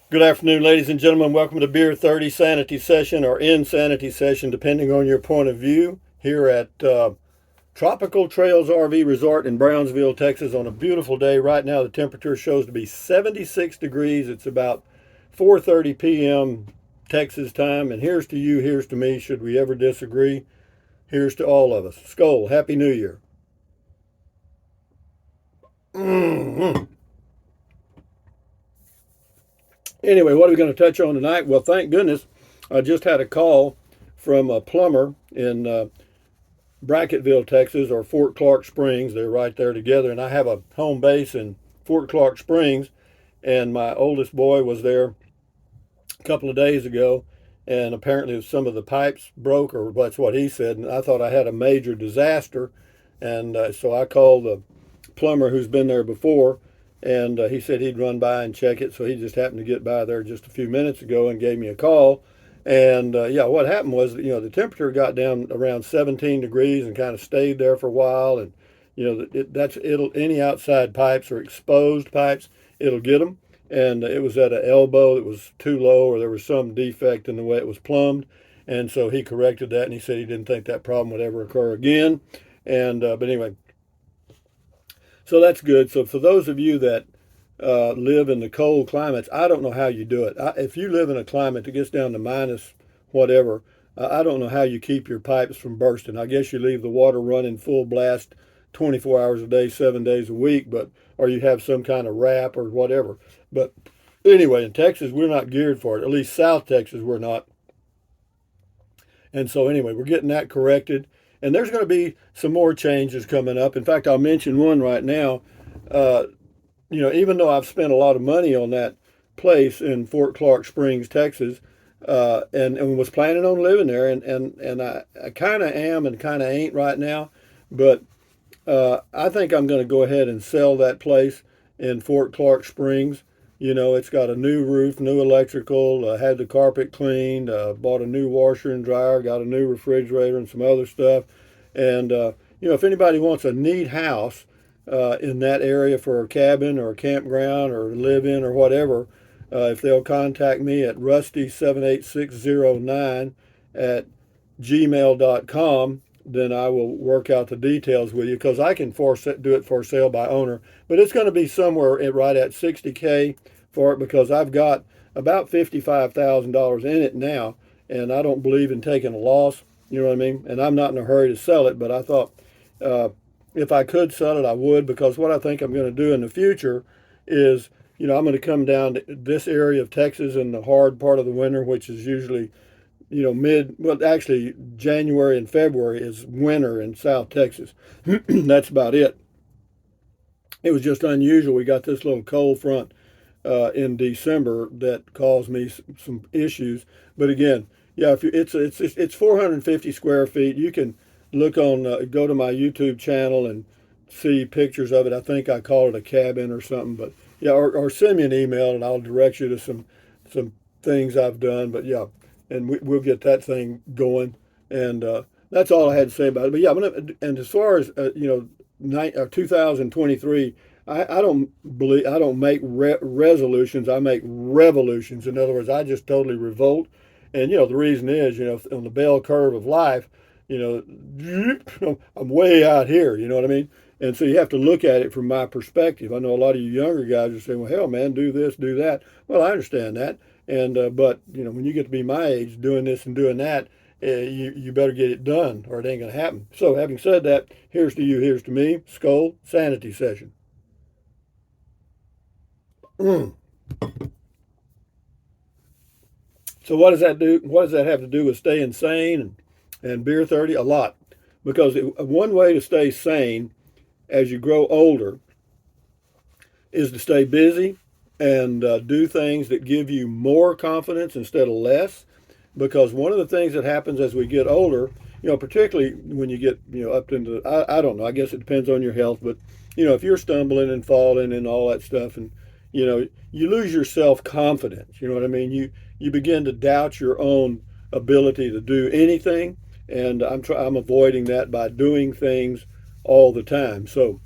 Good afternoon, ladies and gentlemen. Welcome to Beer 30 Sanity Session or Insanity Session, depending on your point of view, here at Tropical Trails RV Resort in Brownsville, Texas, on a beautiful day. Right now, the temperature shows to be 76 degrees. It's about 4:30 p.m. Texas time. And here's to you, here's to me, should we ever disagree. Here's to all of us. Skol, Happy New Year. Mm-hmm. Anyway, what are we going to touch on tonight? Well, thank goodness I just had a call from a plumber in Brackettville, Texas, or Fort Clark Springs. They're right there together. And I have a home base in Fort Clark Springs. And my oldest boy was there a couple of days ago. And apparently some of the pipes broke, or that's what he said. And I thought I had a major disaster. And so I called the plumber who's been there before. And he said he'd run by and check it. So he just happened to get by there just a few minutes ago and gave me a call. And yeah, what happened was, the temperature got down around 17 degrees and kind of stayed there for a while. And it'll any outside pipes or exposed pipes, it'll get them. And it was at an elbow that was too low, or there was some defect in the way it was plumbed. And so he corrected that, and he said he didn't think that problem would ever occur again. And but anyway, so that's good. So for those of you that live in the cold climates, I don't know how you do it. If you live in a climate that gets down to minus whatever, I don't know how you keep your pipes from bursting. I guess you leave the water running full blast 24 hours a day, 7 days a week, but or you have some kind of wrap or whatever. But anyway, in Texas, we're not geared for it. At least South Texas, we're not. And so anyway, we're getting that corrected. And there's going to be some more changes coming up. In fact, I'll mention one right now. Uh, Even though I've spent a lot of money on that place in Fort Clark Springs, Texas, and was planning on living there, and I kind of am and kind of ain't right now, but I think I'm going to go ahead and sell that place in Fort Clark Springs. It's got a new roof, new electrical, had the carpet cleaned, bought a new washer and dryer, got a new refrigerator and some other stuff. And, if anybody wants a neat house in that area for a cabin or a campground or live in or whatever, if they'll contact me at rusty78609 at gmail.com, then I will work out the details with you, because I can do it for sale by owner, but it's going to be somewhere right at 60K for it, because I've got about $55,000 in it now, and I don't believe in taking a loss. You know what I mean? And I'm not in a hurry to sell it, but I thought uh, if I could sell it, I would, because what I think I'm going to do in the future is, I'm going to come down to this area of Texas in the hard part of the winter, which is usually actually January and February is winter in South Texas. That's about it. It was just unusual. We got this little cold front in December that caused me some issues. But again, yeah, if you, it's 450 square feet. You can go to my YouTube channel and see pictures of it. I think I call it a cabin or something. But yeah, or send me an email and I'll direct you to some things I've done. But yeah, and we'll get that thing going. And that's all I had to say about it. But yeah, and as far as 2023, I don't make resolutions. I make revolutions. In other words, I just totally revolt. And the reason is, on the bell curve of life, you I'm way out here. You know what I mean? And so you have to look at it from my perspective. I know a lot of you younger guys are saying, "Well, hell, man, do this, do that." Well, I understand that, and but when you get to be my age, doing this and doing that, you better get it done, or it ain't gonna happen. So, having said that, here's to you, here's to me. Skol, Sanity Session. Mm. So what does that do? What does that have to do with staying sane and beer 30? A lot, because one way to stay sane as you grow older is to stay busy and do things that give you more confidence instead of less. Because one of the things that happens as we get older, particularly when you get, up into, I don't know, I guess it depends on your health, but, if you're stumbling and falling and all that stuff, and, you lose your self confidence, you know what I mean? You begin to doubt your own ability to do anything. And I'm avoiding that by doing things all the time. So,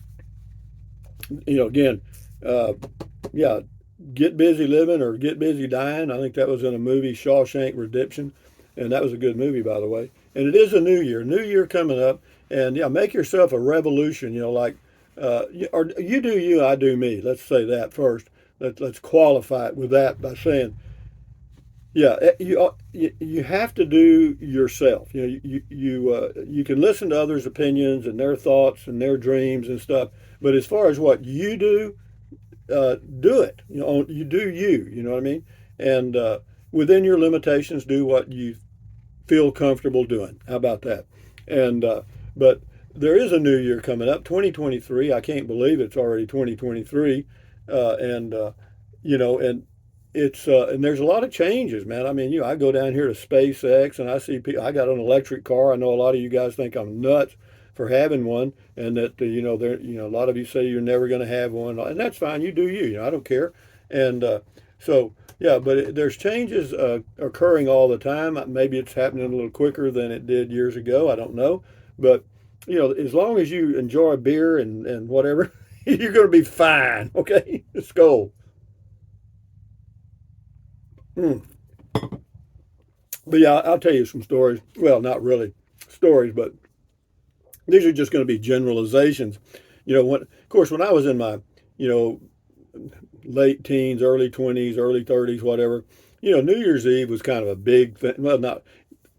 again, uh, yeah, Get Busy Living or Get Busy Dying. I think that was in a movie, Shawshank Redemption, and that was a good movie, by the way. And it is a new year coming up, and yeah, make yourself a revolution. Like or you do you, I do me. Let's say that first. Let's qualify it with that by saying, yeah, you have to do yourself. You can listen to others' opinions and their thoughts and their dreams and stuff, but as far as what you do it. You do you. You know what I mean? And within your limitations, do what you feel comfortable doing. How about that? And but there is a new year coming up, 2023. I can't believe it's already 2023, and and it's and there's a lot of changes, man. I mean, I go down here to SpaceX and I see people. I got an electric car. I know a lot of you guys think I'm nuts for having one, and that there a lot of you say you're never going to have one, and that's fine. You do you. I don't care. And so yeah, but there's changes occurring all the time. Maybe it's happening a little quicker than it did years ago. I don't know, but as long as you enjoy beer and whatever, you're going to be fine. Okay, let's go. Mm. But yeah, I'll tell you some stories. Well, not really stories, but these are just going to be generalizations. Of course, when I was in my, you know, late teens, early 20s, early 30s, whatever, New Year's Eve was kind of a big thing. Well, not,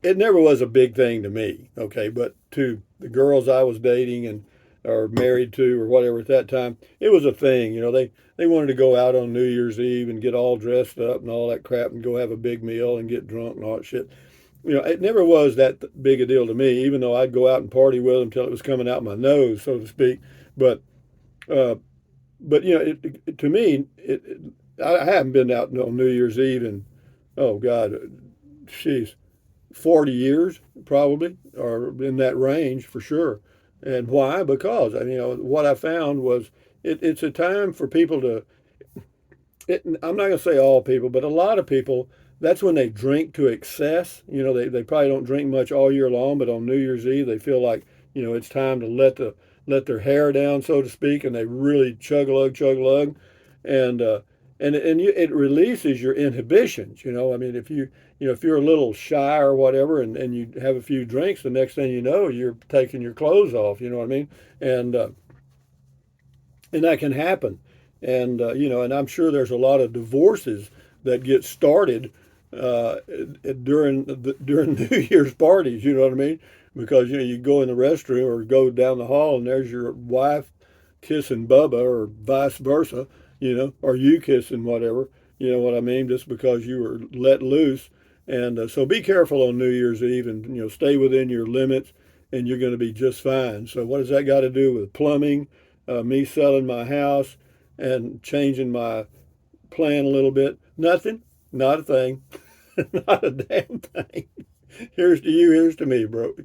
it never was a big thing to me, okay, but to the girls I was dating and or married to or whatever at that time, it was a thing. They wanted to go out on New Year's Eve and get all dressed up and all that crap and go have a big meal and get drunk and all that shit. It never was that big a deal to me, even though I'd go out and party with them until it was coming out my nose, so to speak. But, uh, to me, I haven't been out on New Year's Eve in, oh God, she's 40 years probably, or in that range for sure. And why? Because what I found was it's a time for people to I'm not going to say all people, but a lot of people, that's when they drink to excess. They probably don't drink much all year long, but on New Year's Eve, they feel like, it's time to let their hair down, so to speak, and they really chug a lug. And, it releases your inhibitions. I mean, if you're a little shy or whatever and you have a few drinks, the next thing you know, you're taking your clothes off. You know what I mean? And, and that can happen. And and I'm sure there's a lot of divorces that get started during New Year's parties. You know what I mean? Because you go in the restroom or go down the hall and there's your wife kissing Bubba or vice versa. Or you kissing whatever. You know what I mean? Just because you were let loose. And so be careful on New Year's Eve and stay within your limits, and you're going to be just fine. So what does that got to do with plumbing? Me selling my house and changing my plan a little bit. Nothing, not a thing, not a damn thing. Here's to you, here's to me, bro.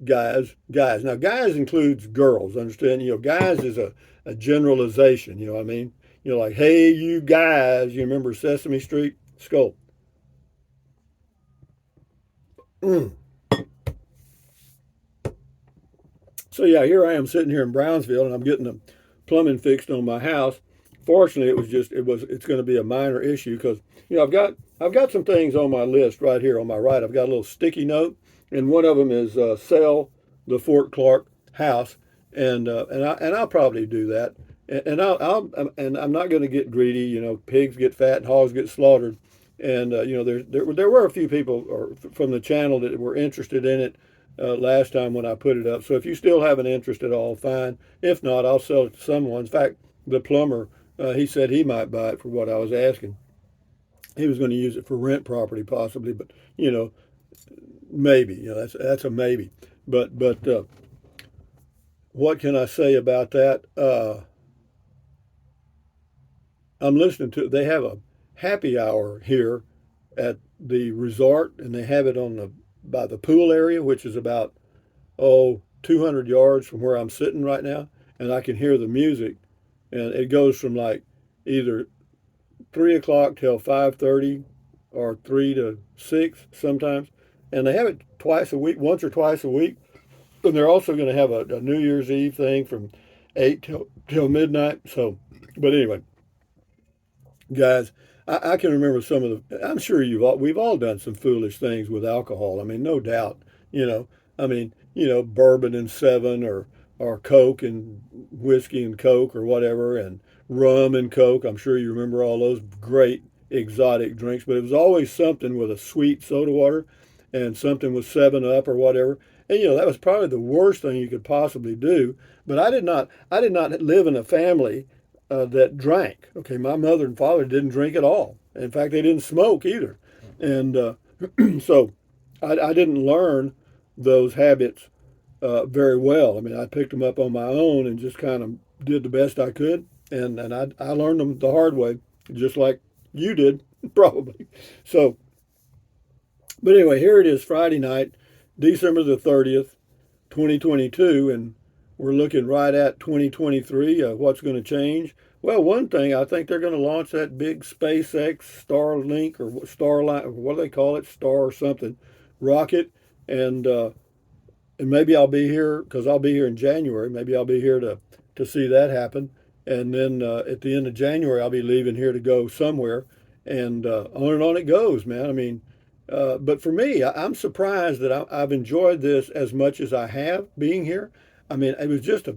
Guys. Now, guys includes girls, understand? Guys is a generalization, you know what I mean? Like, hey, you guys, you remember Sesame Street? Skull. Mm. So yeah, here I am sitting here in Brownsville, and I'm getting the plumbing fixed on my house. Fortunately, it's going to be a minor issue because I've got some things on my list right here on my right. I've got a little sticky note, and one of them is sell the Fort Clark house, and I'll probably do that. And I'm not going to get greedy. Pigs get fat and hogs get slaughtered, and there were a few people from the channel that were interested in it last time when I put it up. So if you still have an interest at all, fine. If not, I'll sell it to someone. In fact, the plumber, he said he might buy it for what I was asking. He was going to use it for rent property possibly, but maybe. That's a maybe. But what can I say about that? I'm listening to. They have a happy hour here at the resort, and they have it on the by the pool area, which is about 200 yards from where I'm sitting right now, and I can hear the music, and it goes from like either 3 o'clock till 5:30, or 3 to 6 sometimes, and they have it twice a week, once or twice a week, and they're also going to have a New Year's Eve thing from 8 till midnight. So, but anyway, Guys, I can remember some of the. I'm sure we've all done some foolish things with alcohol. I mean, no doubt. You know, I mean, bourbon and seven, or Coke and whiskey and Coke or whatever, and rum and Coke. I'm sure you remember all those great exotic drinks. But it was always something with a sweet soda water, and something with Seven Up or whatever. And that was probably the worst thing you could possibly do. But I did not. I did not live in a family that drank. Okay, my mother and father didn't drink at all. In fact, they didn't smoke either. And so I didn't learn those habits very well. I mean, I picked them up on my own and just kind of did the best I could. And I learned them the hard way, just like you did, probably. So, but anyway, here it is, Friday night, December the 30th, 2022, and we're looking right at 2023. What's going to change? Well, one thing, I think they're going to launch that big SpaceX Starlink or Starline, or what do they call it, Star or something, rocket, and maybe I'll be here because I'll be here in January. Maybe I'll be here to see that happen, and then at the end of January I'll be leaving here to go somewhere, and on it goes, man. I mean, but for me, I'm surprised that I've enjoyed this as much as I have being here. I mean, it was just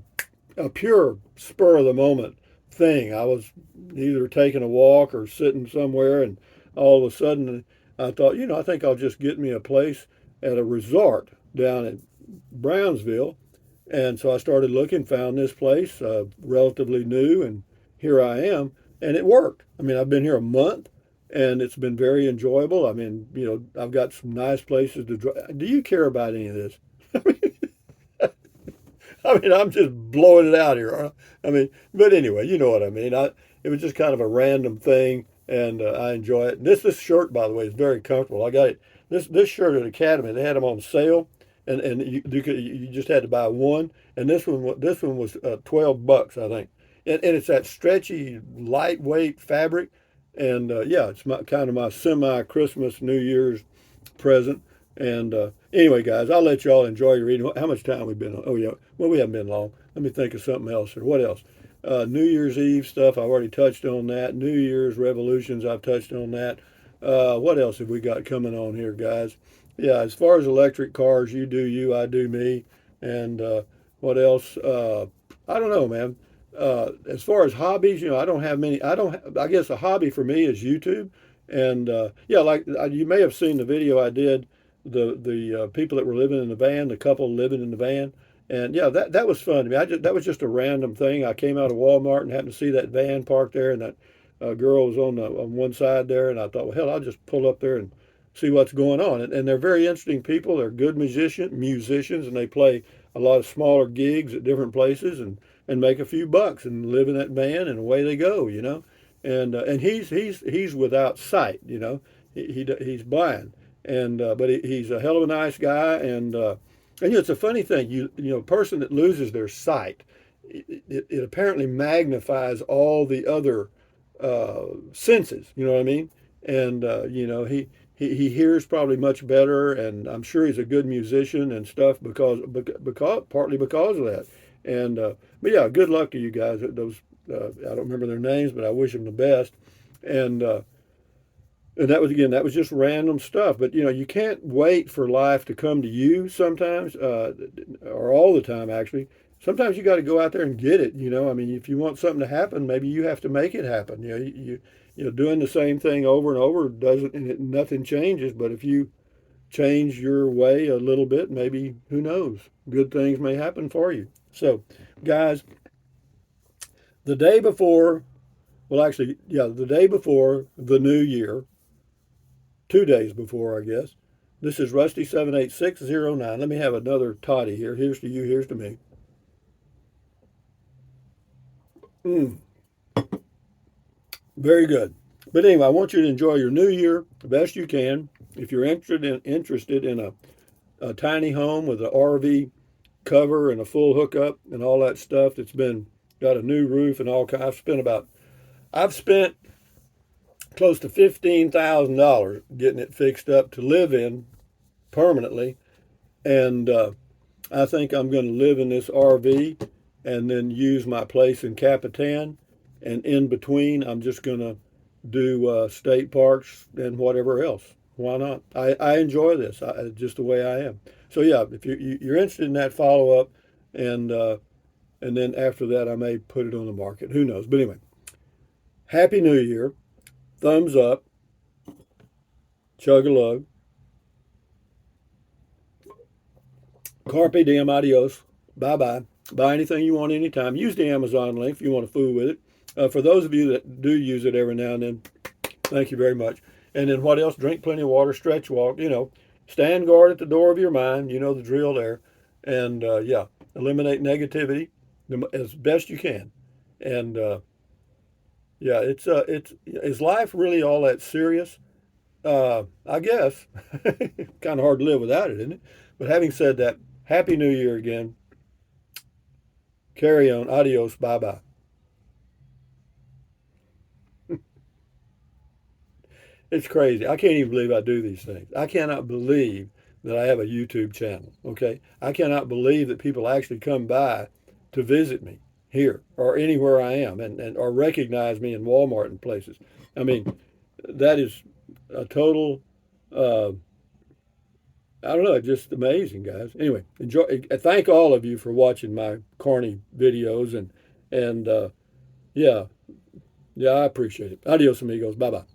a pure spur of the moment thing. I was either taking a walk or sitting somewhere, and all of a sudden I thought, I think I'll just get me a place at a resort down in Brownsville. And so I started looking, found this place, relatively new, and here I am. And it worked. I mean, I've been here a month, and it's been very enjoyable. I mean, I've got some nice places to drive. Do you care about any of this? I mean, I'm just blowing it out here. Huh? I mean, but anyway, you know what I mean. It was just kind of a random thing, and I enjoy it. And this shirt, by the way, is very comfortable. I got it. This shirt at Academy, they had them on sale, and you just had to buy one. And this one was $12, I think. And it's that stretchy, lightweight fabric, and yeah, it's kind of my semi Christmas New Year's present. And anyway, guys, I'll let y'all enjoy your reading. How much time we've been on? Oh, yeah. Well, we haven't been long. Let me think of something else here. What else? New Year's Eve stuff, I've already touched on that. New Year's revolutions, I've touched on that. What else have we got coming on here, guys? Yeah, as far as electric cars, you do you, I do me. And what else? I don't know, man. As far as hobbies, I don't have many. I guess a hobby for me is YouTube. And yeah, like you may have seen the video I did, the people that were living in the van, the couple living in the van, and yeah, that was fun to me. That was just a random thing. I came out of Walmart and happened to see that van parked there, and that girl was on one side there, and I thought, well, hell, I'll just pull up there and see what's going on. And they're very interesting people. They're good musicians, and they play a lot of smaller gigs at different places, and make a few bucks and live in that van, and away they go. And he's without sight. He's blind, and but he's a hell of a nice guy, and it's a funny thing. A person that loses their sight, it apparently magnifies all the other senses. You know what I mean? And he hears probably much better, and I'm sure he's a good musician and stuff because partly because of that. And but yeah, good luck to you guys. Those I don't remember their names, but I wish them the best. And and that was just random stuff. But you can't wait for life to come to you sometimes, or all the time actually. Sometimes you got to go out there and get it. I mean, if you want something to happen, maybe you have to make it happen. Doing the same thing over and over doesn't, and nothing changes. But if you change your way a little bit, maybe, who knows, good things may happen for you. So, guys, the day before, well, actually, yeah, the day before the new year, 2 days before, I guess. This is Rusty 78609. Let me have another toddy here. Here's to you, here's to me. Very good. But anyway, I want you to enjoy your new year the best you can. If you're interested in a tiny home with an RV cover and a full hookup and all that stuff that's been got a new roof and all kinds. I've spent close to $15,000 getting it fixed up to live in permanently, and I think I'm going to live in this RV and then use my place in Capitan, and in between I'm just going to do state parks and whatever else. Why not? I enjoy this, just the way I am. So yeah, if you're interested in that follow up, and and then after that I may put it on the market. Who knows? But anyway, Happy New Year. Thumbs up. Chug a lug. Carpe diem. Adios. Bye bye. Buy anything you want anytime. Use the Amazon link if you want to fool with it. For those of you that do use it every now and then, thank you very much. And then what else? Drink plenty of water, stretch, walk. Stand guard at the door of your mind. You know the drill there. And yeah, eliminate negativity as best you can. And yeah, it's is life really all that serious? I guess. Kind of hard to live without it, isn't it? But having said that, Happy New Year again. Carry on. Adios. Bye bye. It's crazy. I can't even believe I do these things. I cannot believe that I have a YouTube channel. Okay. I cannot believe that people actually come by to visit me here or anywhere I am and or recognize me in Walmart and places. I mean, that is a total, uh, I don't know, just amazing, guys. Anyway, enjoy. Thank all of you for watching my corny videos and yeah, yeah, I appreciate it. Adios, amigos. Bye bye.